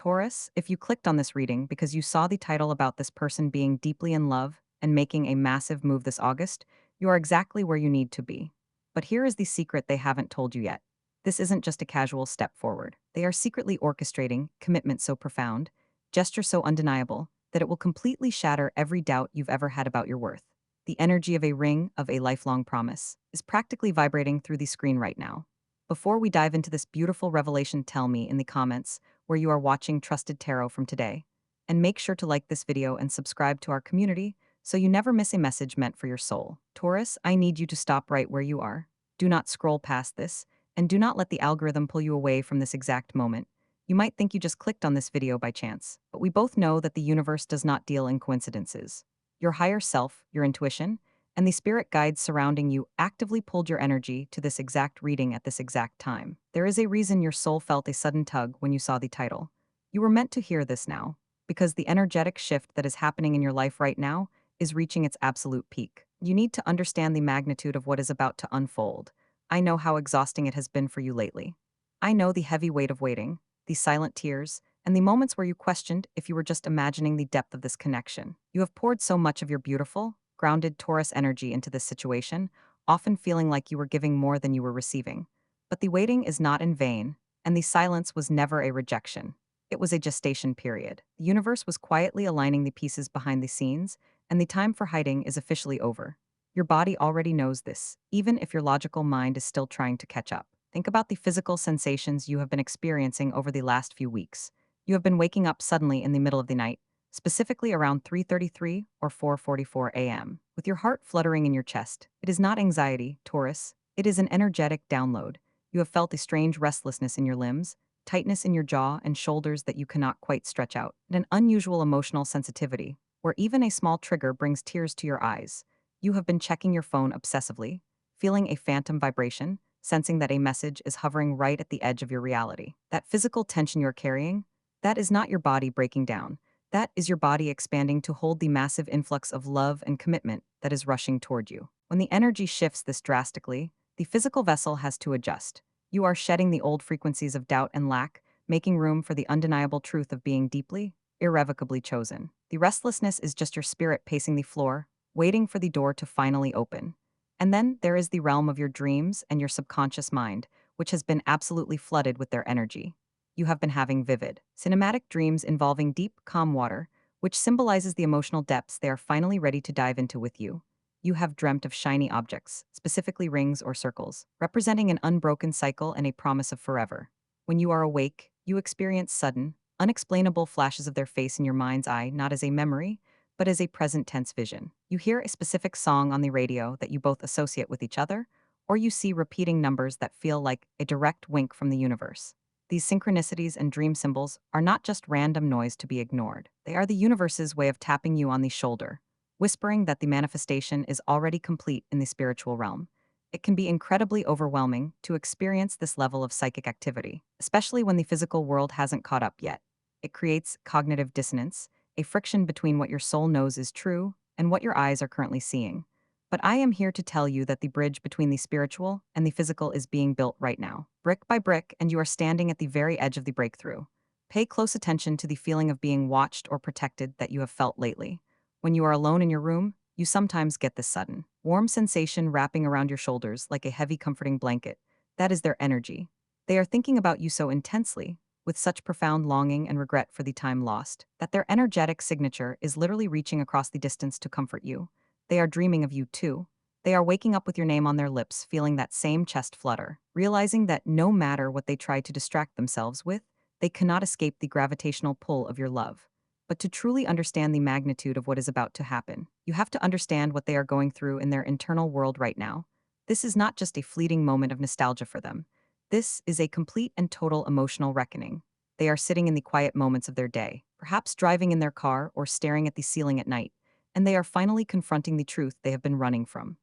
Taurus, if you clicked on this reading because you saw the title about this person being deeply in love and making a massive move this August, you are exactly where you need to be. But here is the secret they haven't told you yet. This isn't just a casual step forward. They are secretly orchestrating commitment so profound, gesture so undeniable, that it will completely shatter every doubt you've ever had about your worth. The energy of a ring, of a lifelong promise, is practically vibrating through the screen right now. Before we dive into this beautiful revelation, tell me in the comments where you are watching Trusted Tarot from today. And make sure to like this video and subscribe to our community so you never miss a message meant for your soul. Taurus, I need you to stop right where you are. Do not scroll past this, and do not let the algorithm pull you away from this exact moment. You might think you just clicked on this video by chance, but we both know that the universe does not deal in coincidences. Your higher self, your intuition, and the spirit guides surrounding you actively pulled your energy to this exact reading at this exact time. There is a reason your soul felt a sudden tug when you saw the title. You were meant to hear this now, because the energetic shift that is happening in your life right now is reaching its absolute peak. You need to understand the magnitude of what is about to unfold. I know how exhausting it has been for you lately. I know the heavy weight of waiting, the silent tears, and the moments where you questioned if you were just imagining the depth of this connection. You have poured so much of your beautiful, grounded Taurus energy into this situation, often feeling like you were giving more than you were receiving. But the waiting is not in vain, and the silence was never a rejection. It was a gestation period. The universe was quietly aligning the pieces behind the scenes, and the time for hiding is officially over. Your body already knows this, even if your logical mind is still trying to catch up. Think about the physical sensations you have been experiencing over the last few weeks. You have been waking up suddenly in the middle of the night, specifically around 3:33 or 4:44 a.m., with your heart fluttering in your chest. It is not anxiety, Taurus. It is an energetic download. You have felt a strange restlessness in your limbs, tightness in your jaw and shoulders that you cannot quite stretch out, and an unusual emotional sensitivity, where even a small trigger brings tears to your eyes. You have been checking your phone obsessively, feeling a phantom vibration, sensing that a message is hovering right at the edge of your reality. That physical tension you're carrying, that is not your body breaking down. That is your body expanding to hold the massive influx of love and commitment that is rushing toward you. When the energy shifts this drastically, the physical vessel has to adjust. You are shedding the old frequencies of doubt and lack, making room for the undeniable truth of being deeply, irrevocably chosen. The restlessness is just your spirit pacing the floor, waiting for the door to finally open. And then there is the realm of your dreams and your subconscious mind, which has been absolutely flooded with their energy. You have been having vivid, cinematic dreams involving deep, calm water, which symbolizes the emotional depths they are finally ready to dive into with you. You have dreamt of shiny objects, specifically rings or circles, representing an unbroken cycle and a promise of forever. When you are awake, you experience sudden, unexplainable flashes of their face in your mind's eye, not as a memory, but as a present tense vision. You hear a specific song on the radio that you both associate with each other, or you see repeating numbers that feel like a direct wink from the universe. These synchronicities and dream symbols are not just random noise to be ignored. They are the universe's way of tapping you on the shoulder, whispering that the manifestation is already complete in the spiritual realm. It can be incredibly overwhelming to experience this level of psychic activity, especially when the physical world hasn't caught up yet. It creates cognitive dissonance, a friction between what your soul knows is true and what your eyes are currently seeing. But I am here to tell you that the bridge between the spiritual and the physical is being built right now, brick by brick, and you are standing at the very edge of the breakthrough. Pay close attention to the feeling of being watched or protected that you have felt lately. When you are alone in your room, you sometimes get this sudden, warm sensation wrapping around your shoulders like a heavy, comforting blanket. That is their energy. They are thinking about you so intensely, with such profound longing and regret for the time lost, that their energetic signature is literally reaching across the distance to comfort you. They are dreaming of you too. They are waking up with your name on their lips, feeling that same chest flutter, realizing that no matter what they try to distract themselves with, they cannot escape the gravitational pull of your love. But to truly understand the magnitude of what is about to happen, you have to understand what they are going through in their internal world right now. This is not just a fleeting moment of nostalgia for them. This is a complete and total emotional reckoning. They are sitting in the quiet moments of their day, perhaps driving in their car or staring at the ceiling at night, and they are finally confronting the truth they have been running from.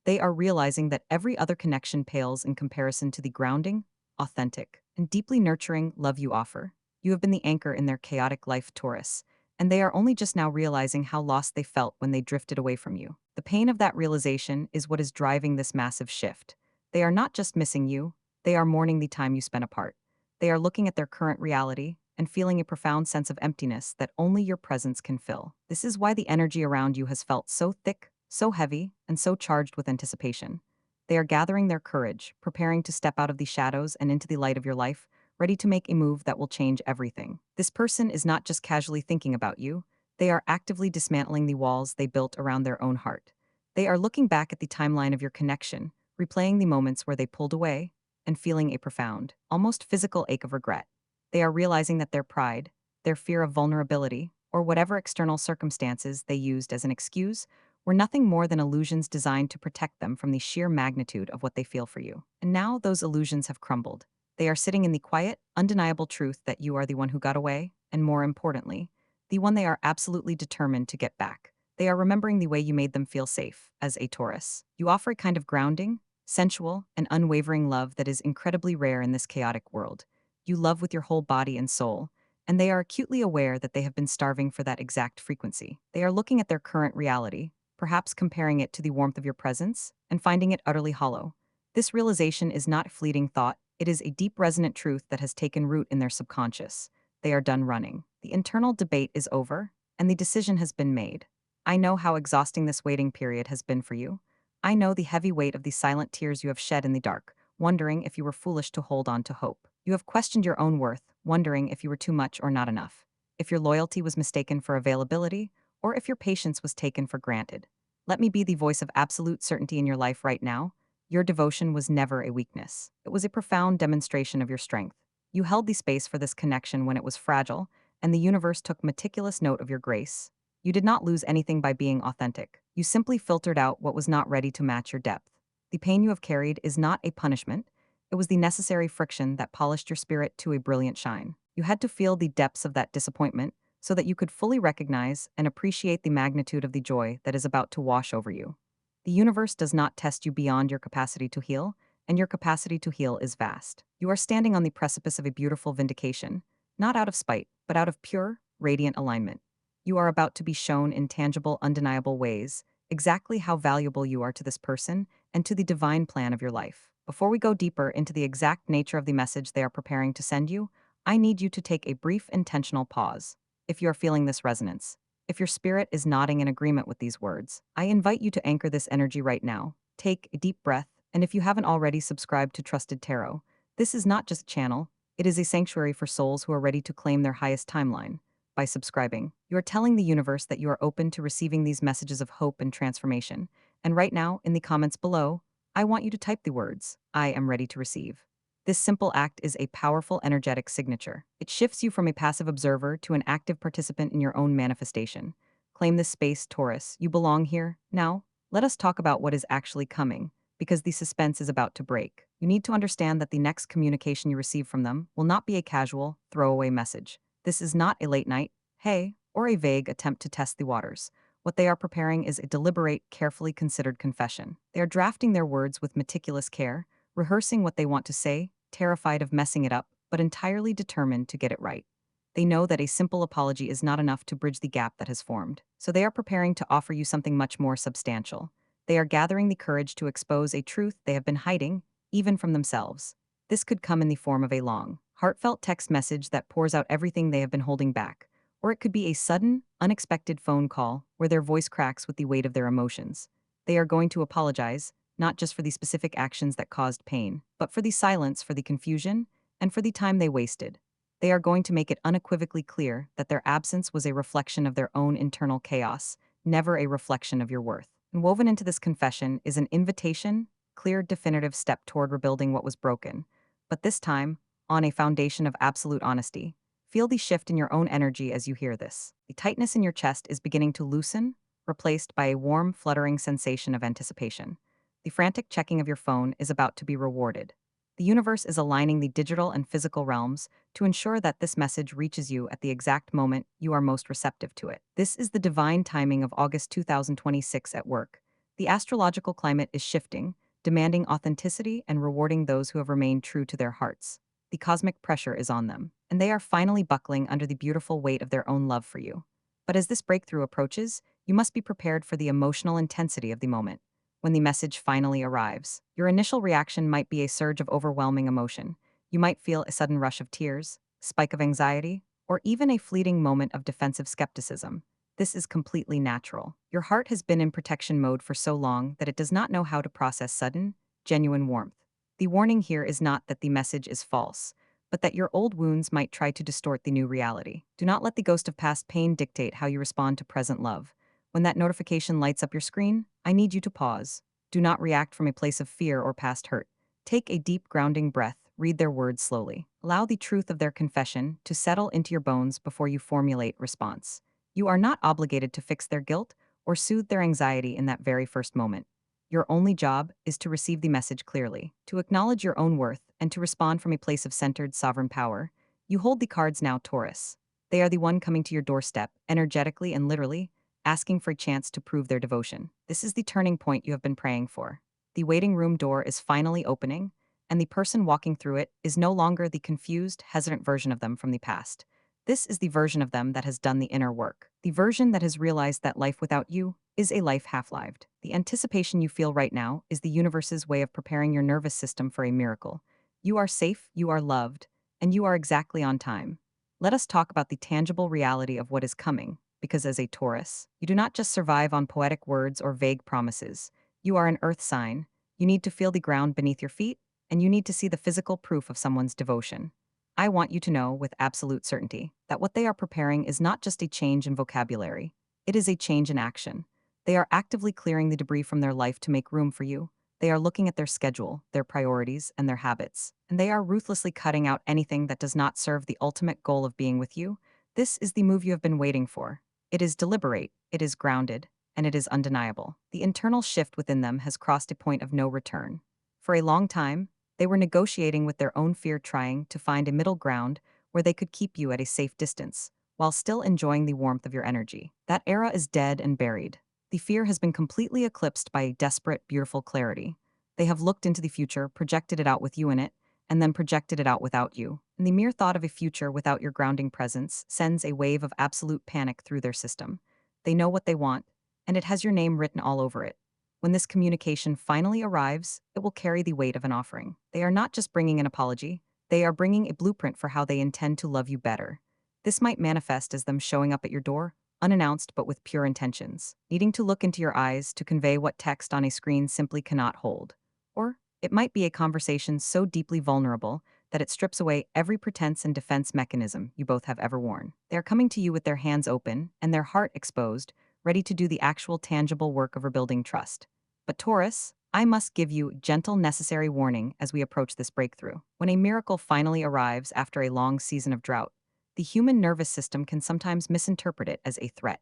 They are realizing that every other connection pales in comparison to the grounding, authentic, and deeply nurturing love you offer. You have been the anchor in their chaotic life, Taurus, and they are only just now realizing how lost they felt when they drifted away from you. The pain of that realization is what is driving this massive shift. They are not just missing you, they are mourning the time you spent apart. They are looking at their current reality and feeling a profound sense of emptiness that only your presence can fill. This is why the energy around you has felt so thick, so heavy, and so charged with anticipation. They are gathering their courage, preparing to step out of the shadows and into the light of your life, ready to make a move that will change everything. This person is not just casually thinking about you, they are actively dismantling the walls they built around their own heart. They are looking back at the timeline of your connection, replaying the moments where they pulled away, and feeling a profound, almost physical ache of regret. They are realizing that their pride, their fear of vulnerability, or whatever external circumstances they used as an excuse, were nothing more than illusions designed to protect them from the sheer magnitude of what they feel for you. And now those illusions have crumbled. They are sitting in the quiet, undeniable truth that you are the one who got away, and more importantly, the one they are absolutely determined to get back. They are remembering the way you made them feel safe, as a Taurus. You offer a kind of grounding, sensual, and unwavering love that is incredibly rare in this chaotic world. You love with your whole body and soul, and they are acutely aware that they have been starving for that exact frequency. They are looking at their current reality, perhaps comparing it to the warmth of your presence, and finding it utterly hollow. This realization is not a fleeting thought, it is a deep resonant truth that has taken root in their subconscious. They are done running. The internal debate is over, and the decision has been made. I know how exhausting this waiting period has been for you. I know the heavy weight of the silent tears you have shed in the dark, wondering if you were foolish to hold on to hope. You have questioned your own worth, wondering if you were too much or not enough, if your loyalty was mistaken for availability, or if your patience was taken for granted. Let me be the voice of absolute certainty in your life right now. Your devotion was never a weakness. It was a profound demonstration of your strength. You held the space for this connection when it was fragile, and the universe took meticulous note of your grace. You did not lose anything by being authentic. You simply filtered out what was not ready to match your depth. The pain you have carried is not a punishment. It was the necessary friction that polished your spirit to a brilliant shine. You had to feel the depths of that disappointment so that you could fully recognize and appreciate the magnitude of the joy that is about to wash over you. The universe does not test you beyond your capacity to heal, and your capacity to heal is vast. You are standing on the precipice of a beautiful vindication, not out of spite, but out of pure, radiant alignment. You are about to be shown in tangible, undeniable ways exactly how valuable you are to this person and to the divine plan of your life. Before we go deeper into the exact nature of the message they are preparing to send you, I need you to take a brief intentional pause. If you are feeling this resonance, if your spirit is nodding in agreement with these words, I invite you to anchor this energy right now. Take a deep breath, and if you haven't already subscribed to Trusted Tarot, this is not just a channel, it is a sanctuary for souls who are ready to claim their highest timeline. By subscribing, you are telling the universe that you are open to receiving these messages of hope and transformation. And right now, in the comments below, I want you to type the words, I am ready to receive. This simple act is a powerful energetic signature. It shifts you from a passive observer to an active participant in your own manifestation. Claim this space, Taurus. You belong here. Now, let us talk about what is actually coming, because the suspense is about to break. You need to understand that the next communication you receive from them will not be a casual, throwaway message. This is not a late night, hey, or a vague attempt to test the waters. What they are preparing is a deliberate, carefully considered confession. They are drafting their words with meticulous care, rehearsing what they want to say, terrified of messing it up, but entirely determined to get it right. They know that a simple apology is not enough to bridge the gap that has formed, so they are preparing to offer you something much more substantial. They are gathering the courage to expose a truth they have been hiding, even from themselves. This could come in the form of a long, heartfelt text message that pours out everything they have been holding back, or it could be a sudden, unexpected phone call where their voice cracks with the weight of their emotions. They are going to apologize, not just for the specific actions that caused pain, but for the silence, for the confusion, and for the time they wasted. They are going to make it unequivocally clear that their absence was a reflection of their own internal chaos, never a reflection of your worth. And woven into this confession is an invitation, clear, definitive step toward rebuilding what was broken, but this time, on a foundation of absolute honesty. Feel the shift in your own energy as you hear this. The tightness in your chest is beginning to loosen, replaced by a warm, fluttering sensation of anticipation. The frantic checking of your phone is about to be rewarded. The universe is aligning the digital and physical realms to ensure that this message reaches you at the exact moment you are most receptive to it. This is the divine timing of August 2026 at work. The astrological climate is shifting, demanding authenticity and rewarding those who have remained true to their hearts. The cosmic pressure is on them, and they are finally buckling under the beautiful weight of their own love for you. But as this breakthrough approaches, you must be prepared for the emotional intensity of the moment. When the message finally arrives, your initial reaction might be a surge of overwhelming emotion. You might feel a sudden rush of tears, spike of anxiety, or even a fleeting moment of defensive skepticism. This is completely natural. Your heart has been in protection mode for so long that it does not know how to process sudden, genuine warmth. The warning here is not that the message is false, but that your old wounds might try to distort the new reality. Do not let the ghost of past pain dictate how you respond to present love. When that notification lights up your screen, I need you to pause. Do not react from a place of fear or past hurt. Take a deep, grounding breath, read their words slowly. Allow the truth of their confession to settle into your bones before you formulate response. You are not obligated to fix their guilt or soothe their anxiety in that very first moment. Your only job is to receive the message clearly, to acknowledge your own worth, and to respond from a place of centered, sovereign power. You hold the cards now, Taurus. They are the one coming to your doorstep, energetically and literally, asking for a chance to prove their devotion. This is the turning point you have been praying for. The waiting room door is finally opening, and the person walking through it is no longer the confused, hesitant version of them from the past. This is the version of them that has done the inner work, the version that has realized that life without you is a life half-lived. The anticipation you feel right now is the universe's way of preparing your nervous system for a miracle. You are safe, you are loved, and you are exactly on time. Let us talk about the tangible reality of what is coming, because as a Taurus, you do not just survive on poetic words or vague promises. You are an earth sign. You need to feel the ground beneath your feet, and you need to see the physical proof of someone's devotion. I want you to know with absolute certainty that what they are preparing is not just a change in vocabulary, it is a change in action. They are actively clearing the debris from their life to make room for you. They are looking at their schedule, their priorities, and their habits, and they are ruthlessly cutting out anything that does not serve the ultimate goal of being with you. This is the move you have been waiting for. It is deliberate, it is grounded, and it is undeniable. The internal shift within them has crossed a point of no return. For a long time, they were negotiating with their own fear, trying to find a middle ground where they could keep you at a safe distance, while still enjoying the warmth of your energy. That era is dead and buried. The fear has been completely eclipsed by a desperate, beautiful clarity. They have looked into the future, projected it out with you in it, and then projected it out without you. And the mere thought of a future without your grounding presence sends a wave of absolute panic through their system. They know what they want, and it has your name written all over it. When this communication finally arrives, it will carry the weight of an offering. They are not just bringing an apology, they are bringing a blueprint for how they intend to love you better. This might manifest as them showing up at your door, unannounced but with pure intentions, needing to look into your eyes to convey what text on a screen simply cannot hold. Or it might be a conversation so deeply vulnerable that it strips away every pretense and defense mechanism you both have ever worn. They are coming to you with their hands open and their heart exposed, ready to do the actual tangible work of rebuilding trust. But Taurus, I must give you gentle, necessary warning as we approach this breakthrough. When a miracle finally arrives after a long season of drought, the human nervous system can sometimes misinterpret it as a threat.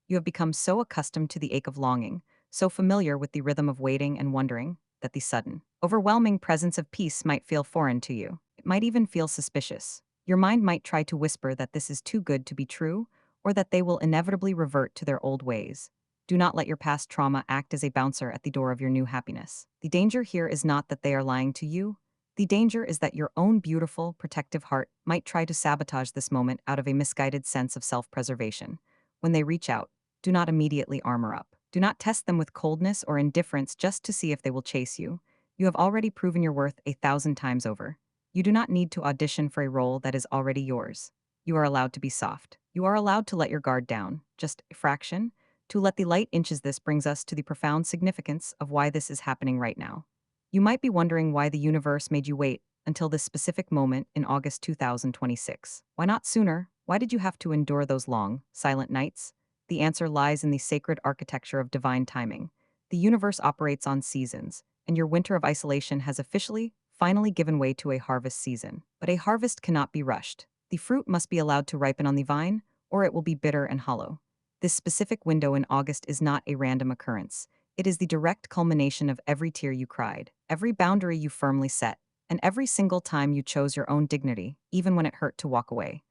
You have become so accustomed to the ache of longing, so familiar with the rhythm of waiting and wondering, that the sudden, overwhelming presence of peace might feel foreign to you. It might even feel suspicious. Your mind might try to whisper that this is too good to be true, or that they will inevitably revert to their old ways. Do not let your past trauma act as a bouncer at the door of your new happiness. The danger here is not that they are lying to you. The danger is that your own beautiful, protective heart might try to sabotage this moment out of a misguided sense of self-preservation. When they reach out, do not immediately armor up. Do not test them with coldness or indifference just to see if they will chase you. You have already proven your worth 1,000 times over. You do not need to audition for a role that is already yours. You are allowed to be soft. You are allowed to let your guard down, just a fraction. To let the light inches. This brings us to the profound significance of why this is happening right now. You might be wondering why the universe made you wait until this specific moment in August 2026. Why not sooner? Why did you have to endure those long, silent nights? The answer lies in the sacred architecture of divine timing. The universe operates on seasons, and your winter of isolation has officially, finally given way to a harvest season. But a harvest cannot be rushed. The fruit must be allowed to ripen on the vine, or it will be bitter and hollow. This specific window in August is not a random occurrence. It is the direct culmination of every tear you cried, every boundary you firmly set, and every single time you chose your own dignity, even when it hurt to walk away.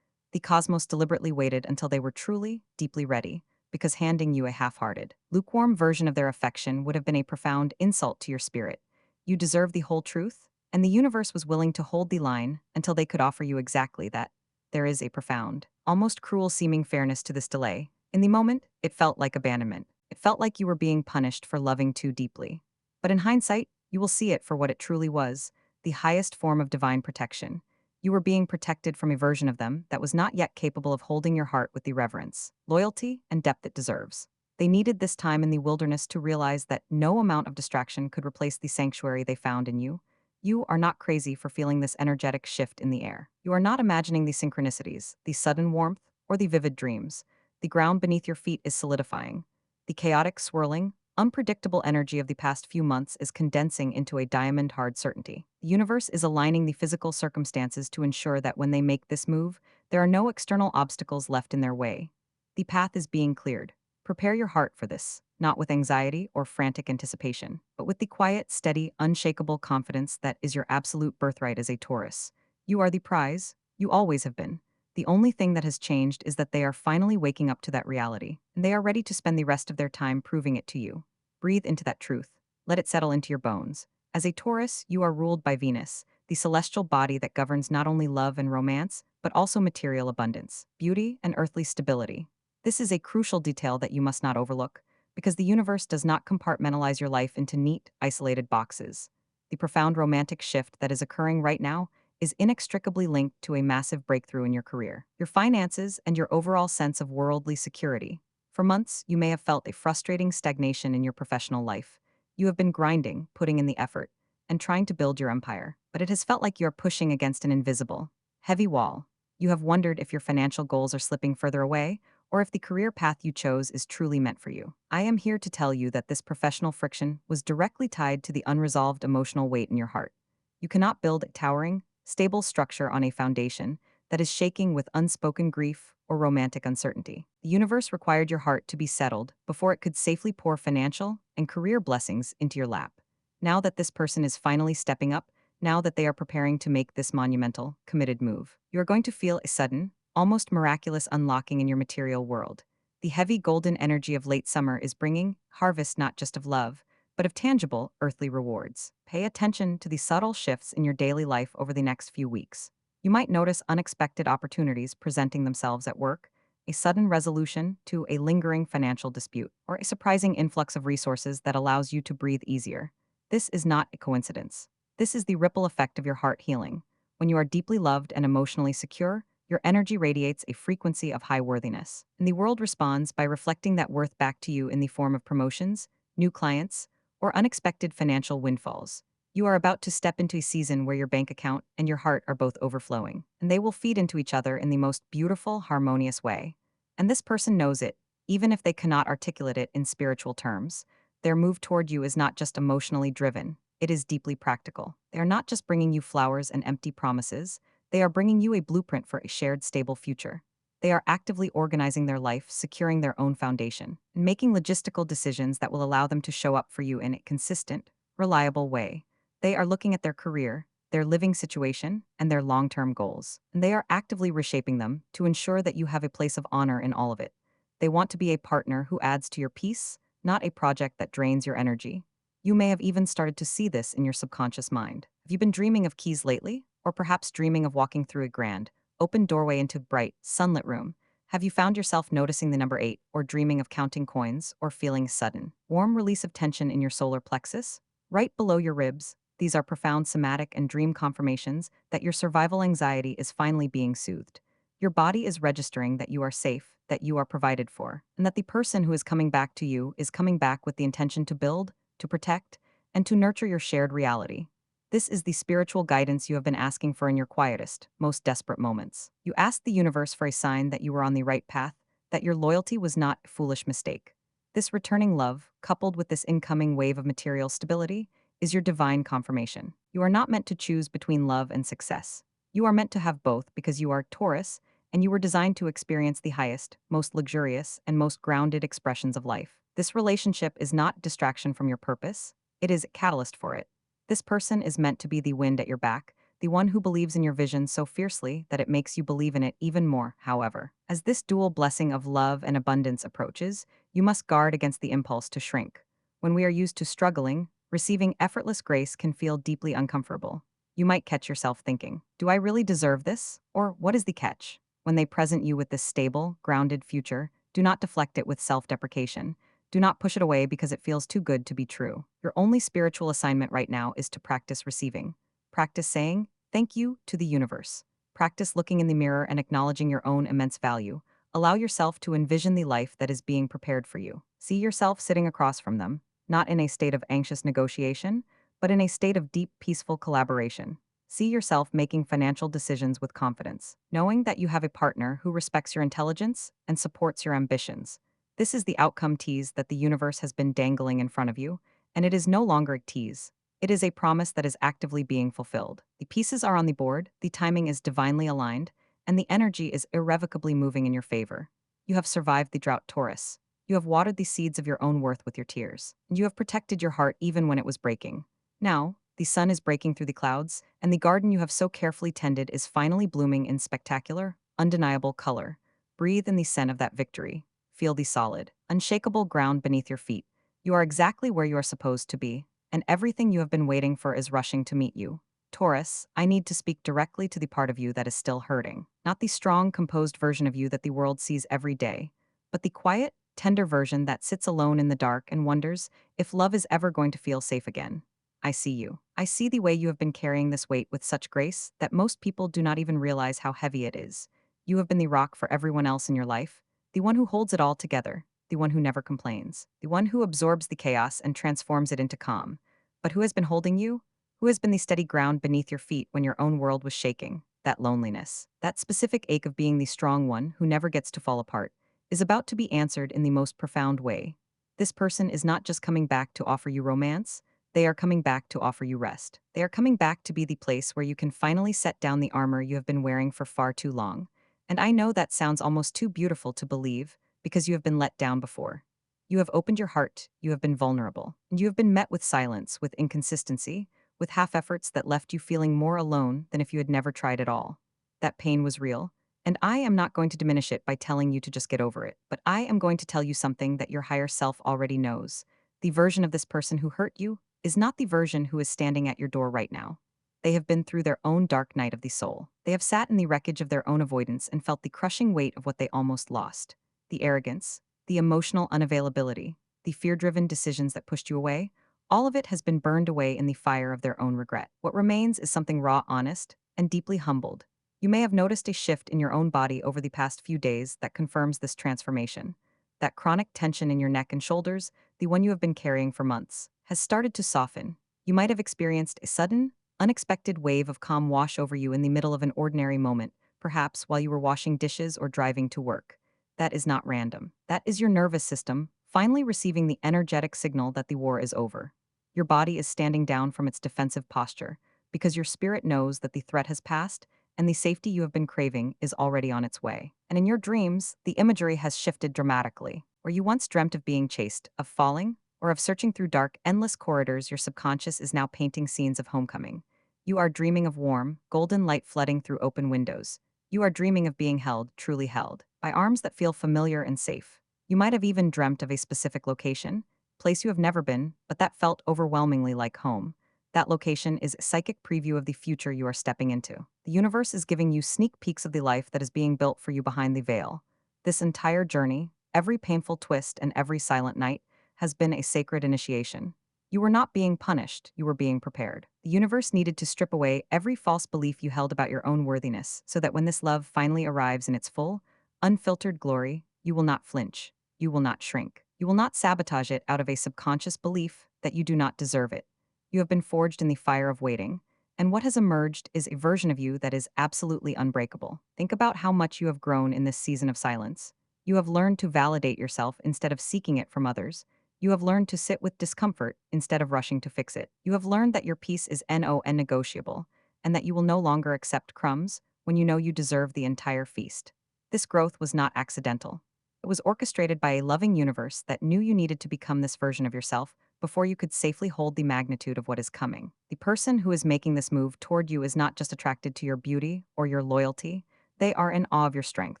The cosmos deliberately waited until they were truly, deeply ready, because handing you a half-hearted, lukewarm version of their affection would have been a profound insult to your spirit. You deserve the whole truth, and the universe was willing to hold the line until they could offer you exactly that. There is a profound, almost cruel-seeming fairness to this delay. In the moment, it felt like abandonment. It felt like you were being punished for loving too deeply. But in hindsight, you will see it for what it truly was, the highest form of divine protection. You were being protected from a version of them that was not yet capable of holding your heart with the reverence, loyalty, and depth it deserves. They needed this time in the wilderness to realize that no amount of distraction could replace the sanctuary they found in you. You are not crazy for feeling this energetic shift in the air. You are not imagining the synchronicities, the sudden warmth, or the vivid dreams. The ground beneath your feet is solidifying. The chaotic, swirling, unpredictable energy of the past few months is condensing into a diamond-hard certainty. The universe is aligning the physical circumstances to ensure that when they make this move, there are no external obstacles left in their way. The path is being cleared. Prepare your heart for this, not with anxiety or frantic anticipation, but with the quiet, steady, unshakable confidence that is your absolute birthright as a Taurus. You are the prize. You always have been. The only thing that has changed is that they are finally waking up to that reality, and they are ready to spend the rest of their time proving it to you. Breathe into that truth. Let it settle into your bones. As a Taurus, you are ruled by Venus, the celestial body that governs not only love and romance, but also material abundance, beauty, and earthly stability. This is a crucial detail that you must not overlook, because the universe does not compartmentalize your life into neat, isolated boxes. The profound romantic shift that is occurring right now is inextricably linked to a massive breakthrough in your career, your finances, and your overall sense of worldly security. For months, you may have felt a frustrating stagnation in your professional life. You have been grinding, putting in the effort, and trying to build your empire, but it has felt like you are pushing against an invisible, heavy wall. You have wondered if your financial goals are slipping further away, or if the career path you chose is truly meant for you. I am here to tell you that this professional friction was directly tied to the unresolved emotional weight in your heart. You cannot build a towering, stable structure on a foundation that is shaking with unspoken grief or romantic uncertainty. The universe required your heart to be settled before it could safely pour financial and career blessings into your lap. Now that this person is finally stepping up, now that they are preparing to make this monumental, committed move, you are going to feel a sudden, almost miraculous unlocking in your material world. The heavy golden energy of late summer is bringing harvest not just of love, but of tangible, earthly rewards. Pay attention to the subtle shifts in your daily life over the next few weeks. You might notice unexpected opportunities presenting themselves at work, a sudden resolution to a lingering financial dispute, or a surprising influx of resources that allows you to breathe easier. This is not a coincidence. This is the ripple effect of your heart healing. When you are deeply loved and emotionally secure, your energy radiates a frequency of high worthiness, and the world responds by reflecting that worth back to you in the form of promotions, new clients, or unexpected financial windfalls. You are about to step into a season where your bank account and your heart are both overflowing, and they will feed into each other in the most beautiful, harmonious way. And this person knows it, even if they cannot articulate it in spiritual terms. Their move toward you is not just emotionally driven, it is deeply practical. They are not just bringing you flowers and empty promises, they are bringing you a blueprint for a shared, stable future. They are actively organizing their life, securing their own foundation, and making logistical decisions that will allow them to show up for you in a consistent, reliable way. They are looking at their career, their living situation, and their long-term goals, and they are actively reshaping them to ensure that you have a place of honor in all of it. They want to be a partner who adds to your peace, not a project that drains your energy. You may have even started to see this in your subconscious mind. Have you been dreaming of keys lately? Or perhaps dreaming of walking through a grand, open doorway into a bright, sunlit room? Have you found yourself noticing the number 8, or dreaming of counting coins, or feeling a sudden, warm release of tension in your solar plexus? Right below your ribs, these are profound somatic and dream confirmations that your survival anxiety is finally being soothed. Your body is registering that you are safe, that you are provided for, and that the person who is coming back to you is coming back with the intention to build, to protect, and to nurture your shared reality. This is the spiritual guidance you have been asking for in your quietest, most desperate moments. You asked the universe for a sign that you were on the right path, that your loyalty was not a foolish mistake. This returning love, coupled with this incoming wave of material stability, is your divine confirmation. You are not meant to choose between love and success. You are meant to have both because you are Taurus, and you were designed to experience the highest, most luxurious, and most grounded expressions of life. This relationship is not distraction from your purpose, it is a catalyst for it. This person is meant to be the wind at your back, the one who believes in your vision so fiercely that it makes you believe in it even more. However, as this dual blessing of love and abundance approaches, you must guard against the impulse to shrink. When we are used to struggling, receiving effortless grace can feel deeply uncomfortable. You might catch yourself thinking, do I really deserve this? Or what is the catch? When they present you with this stable, grounded future, do not deflect it with self-deprecation. Do not push it away because it feels too good to be true. Your only spiritual assignment right now is to practice receiving. Practice saying, thank you to the universe. Practice looking in the mirror and acknowledging your own immense value. Allow yourself to envision the life that is being prepared for you. See yourself sitting across from them, not in a state of anxious negotiation, but in a state of deep, peaceful collaboration. See yourself making financial decisions with confidence, knowing that you have a partner who respects your intelligence and supports your ambitions. This is the outcome tease that the universe has been dangling in front of you, and it is no longer a tease. It is a promise that is actively being fulfilled. The pieces are on the board, the timing is divinely aligned, and the energy is irrevocably moving in your favor. You have survived the drought, Taurus. You have watered the seeds of your own worth with your tears, and you have protected your heart even when it was breaking. Now, the sun is breaking through the clouds, and the garden you have so carefully tended is finally blooming in spectacular, undeniable color. Breathe in the scent of that victory. Feel the solid, unshakable ground beneath your feet. You are exactly where you are supposed to be, and everything you have been waiting for is rushing to meet you. Taurus, I need to speak directly to the part of you that is still hurting, not the strong, composed version of you that the world sees every day, but the quiet, tender version that sits alone in the dark and wonders if love is ever going to feel safe again. I see you. I see the way you have been carrying this weight with such grace that most people do not even realize how heavy it is. You have been the rock for everyone else in your life, the one who holds it all together, the one who never complains, the one who absorbs the chaos and transforms it into calm. But who has been holding you? Who has been the steady ground beneath your feet when your own world was shaking? That loneliness, that specific ache of being the strong one who never gets to fall apart, is about to be answered in the most profound way. This person is not just coming back to offer you romance, they are coming back to offer you rest. They are coming back to be the place where you can finally set down the armor you have been wearing for far too long. And I know that sounds almost too beautiful to believe, because you have been let down before. You have opened your heart, you have been vulnerable, and you have been met with silence, with inconsistency, with half efforts that left you feeling more alone than if you had never tried at all. That pain was real, and I am not going to diminish it by telling you to just get over it, but I am going to tell you something that your higher self already knows. The version of this person who hurt you is not the version who is standing at your door right now. They have been through their own dark night of the soul. They have sat in the wreckage of their own avoidance and felt the crushing weight of what they almost lost. The arrogance, the emotional unavailability, the fear-driven decisions that pushed you away, all of it has been burned away in the fire of their own regret. What remains is something raw, honest, and deeply humbled. You may have noticed a shift in your own body over the past few days that confirms this transformation. That chronic tension in your neck and shoulders, the one you have been carrying for months, has started to soften. You might have experienced a sudden, unexpected wave of calm wash over you in the middle of an ordinary moment, perhaps while you were washing dishes or driving to work. That is not random. That is your nervous system finally receiving the energetic signal that the war is over. Your body is standing down from its defensive posture because your spirit knows that the threat has passed and the safety you have been craving is already on its way. And in your dreams, the imagery has shifted dramatically. Where you once dreamt of being chased, of falling, or of searching through dark, endless corridors, your subconscious is now painting scenes of homecoming. You are dreaming of warm, golden light flooding through open windows. You are dreaming of being held, truly held, by arms that feel familiar and safe. You might have even dreamt of a specific location, place you have never been, but that felt overwhelmingly like home. That location is a psychic preview of the future you are stepping into. The universe is giving you sneak peeks of the life that is being built for you behind the veil. This entire journey, every painful twist and every silent night, has been a sacred initiation. You were not being punished, you were being prepared. The universe needed to strip away every false belief you held about your own worthiness, so that when this love finally arrives in its full, unfiltered glory, you will not flinch, you will not shrink, you will not sabotage it out of a subconscious belief that you do not deserve it. You have been forged in the fire of waiting, and what has emerged is a version of you that is absolutely unbreakable. Think about how much you have grown in this season of silence. You have learned to validate yourself instead of seeking it from others. You have learned to sit with discomfort instead of rushing to fix it. You have learned that your peace is non-negotiable, and that you will no longer accept crumbs when you know you deserve the entire feast. This growth was not accidental. It was orchestrated by a loving universe that knew you needed to become this version of yourself before you could safely hold the magnitude of what is coming. The person who is making this move toward you is not just attracted to your beauty or your loyalty, they are in awe of your strength.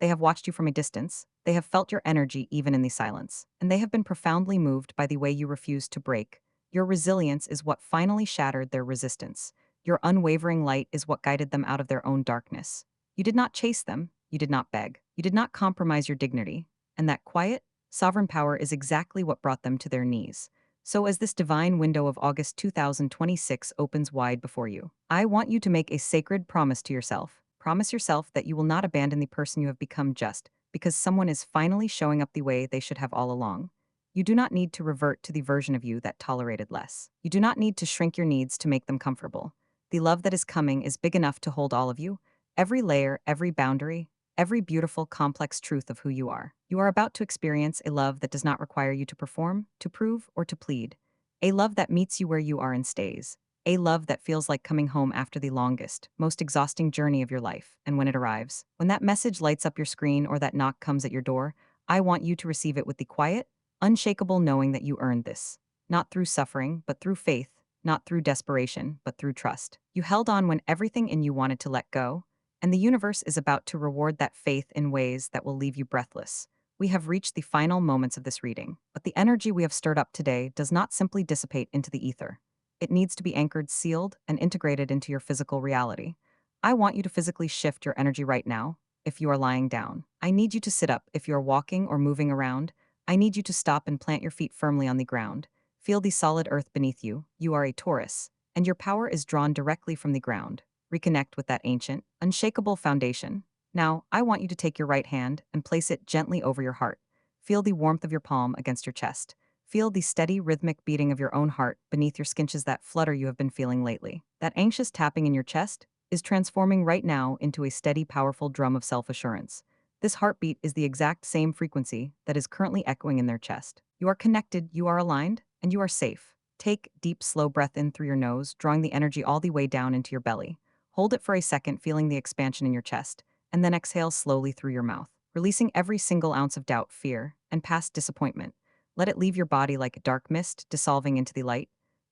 They have watched you from a distance, they have felt your energy even in the silence, and they have been profoundly moved by the way you refuse to break. Your resilience is what finally shattered their resistance. Your unwavering light is what guided them out of their own darkness. You did not chase them, you did not beg, you did not compromise your dignity, and that quiet, sovereign power is exactly what brought them to their knees. So as this divine window of August 2026 opens wide before you, I want you to make a sacred promise to yourself. Promise yourself that you will not abandon the person you have become just because someone is finally showing up the way they should have all along. You do not need to revert to the version of you that tolerated less. You do not need to shrink your needs to make them comfortable. The love that is coming is big enough to hold all of you, every layer, every boundary, every beautiful, complex truth of who you are. You are about to experience a love that does not require you to perform, to prove, or to plead. A love that meets you where you are and stays. A love that feels like coming home after the longest, most exhausting journey of your life. And when it arrives, when that message lights up your screen or that knock comes at your door, I want you to receive it with the quiet, unshakable knowing that you earned this. Not through suffering, but through faith. Not through desperation, but through trust. You held on when everything in you wanted to let go, and the universe is about to reward that faith in ways that will leave you breathless. We have reached the final moments of this reading, but the energy we have stirred up today does not simply dissipate into the ether. It needs to be anchored, sealed, and integrated into your physical reality. I want you to physically shift your energy right now. If you are lying down, I need you to sit up. If you are walking or moving around, I need you to stop and plant your feet firmly on the ground. Feel the solid earth beneath you. You are a Taurus, and your power is drawn directly from the ground. Reconnect with that ancient, unshakable foundation. Now, I want you to take your right hand and place it gently over your heart. Feel the warmth of your palm against your chest. Feel the steady, rhythmic beating of your own heart beneath your skinches, that flutter you have been feeling lately. That anxious tapping in your chest is transforming right now into a steady, powerful drum of self-assurance. This heartbeat is the exact same frequency that is currently echoing in their chest. You are connected, you are aligned, and you are safe. Take deep, slow breath in through your nose, drawing the energy all the way down into your belly. Hold it for a second, feeling the expansion in your chest, and then exhale slowly through your mouth, releasing every single ounce of doubt, fear, and past disappointment. Let it leave your body like a dark mist, dissolving into the light.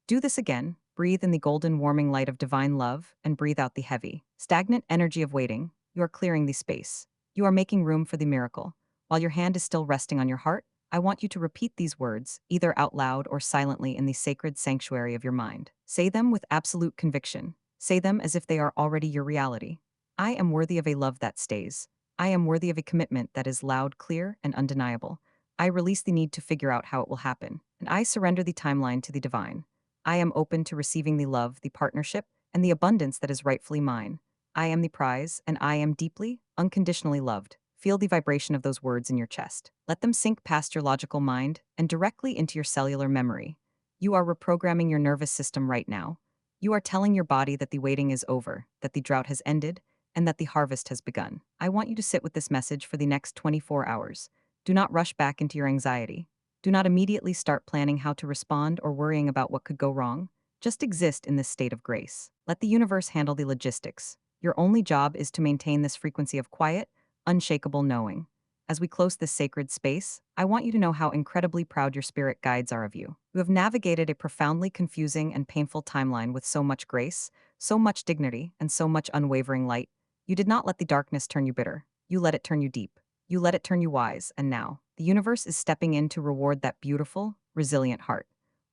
Do this again. Breathe in the golden, warming light of divine love, and breathe out the heavy, stagnant energy of waiting. You are clearing the space. You are making room for the miracle. While your hand is still resting on your heart, I want you to repeat these words, either out loud or silently in the sacred sanctuary of your mind. Say them with absolute conviction. Say them as if they are already your reality. I am worthy of a love that stays. I am worthy of a commitment that is loud, clear, and undeniable. I release the need to figure out how it will happen, and I surrender the timeline to the divine. I am open to receiving the love, the partnership, and the abundance that is rightfully mine. I am the prize, and I am deeply, unconditionally loved. Feel the vibration of those words in your chest. Let them sink past your logical mind and directly into your cellular memory. You are reprogramming your nervous system right now. You are telling your body that the waiting is over, that the drought has ended, and that the harvest has begun. I want you to sit with this message for the next 24 hours. Do not rush back into your anxiety. Do not immediately start planning how to respond or worrying about what could go wrong. Just exist in this state of grace. Let the universe handle the logistics. Your only job is to maintain this frequency of quiet, unshakable knowing. As we close this sacred space, I want you to know how incredibly proud your spirit guides are of you. You have navigated a profoundly confusing and painful timeline with so much grace, so much dignity, and so much unwavering light. You did not let the darkness turn you bitter. You let it turn you deep. You let it turn you wise, and now, the universe is stepping in to reward that beautiful, resilient heart.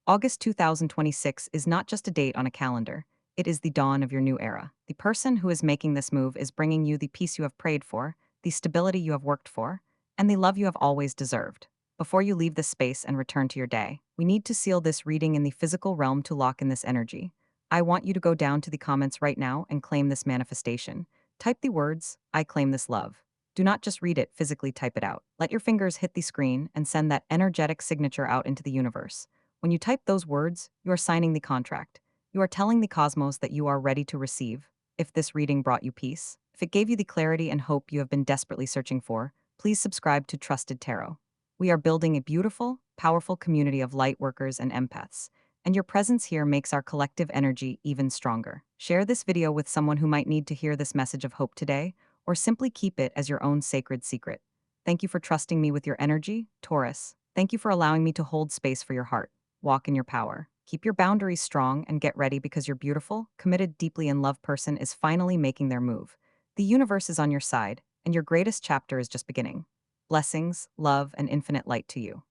August 2026 is not just a date on a calendar. It is the dawn of your new era. The person who is making this move is bringing you the peace you have prayed for, the stability you have worked for, and the love you have always deserved. Before you leave this space and return to your day, we need to seal this reading in the physical realm to lock in this energy. I want you to go down to the comments right now and claim this manifestation. Type the words, "I claim this love." Do not just read it, physically type it out. Let your fingers hit the screen and send that energetic signature out into the universe. When you type those words, you are signing the contract. You are telling the cosmos that you are ready to receive. If this reading brought you peace, if it gave you the clarity and hope you have been desperately searching for, please subscribe to Trusted Tarot. We are building a beautiful, powerful community of light workers and empaths, and your presence here makes our collective energy even stronger. Share this video with someone who might need to hear this message of hope today, or simply keep it as your own sacred secret. Thank you for trusting me with your energy, Taurus. Thank you for allowing me to hold space for your heart. Walk in your power. Keep your boundaries strong and get ready, because your beautiful, committed, deeply in love person is finally making their move. The universe is on your side, and your greatest chapter is just beginning. Blessings, love, and infinite light to you.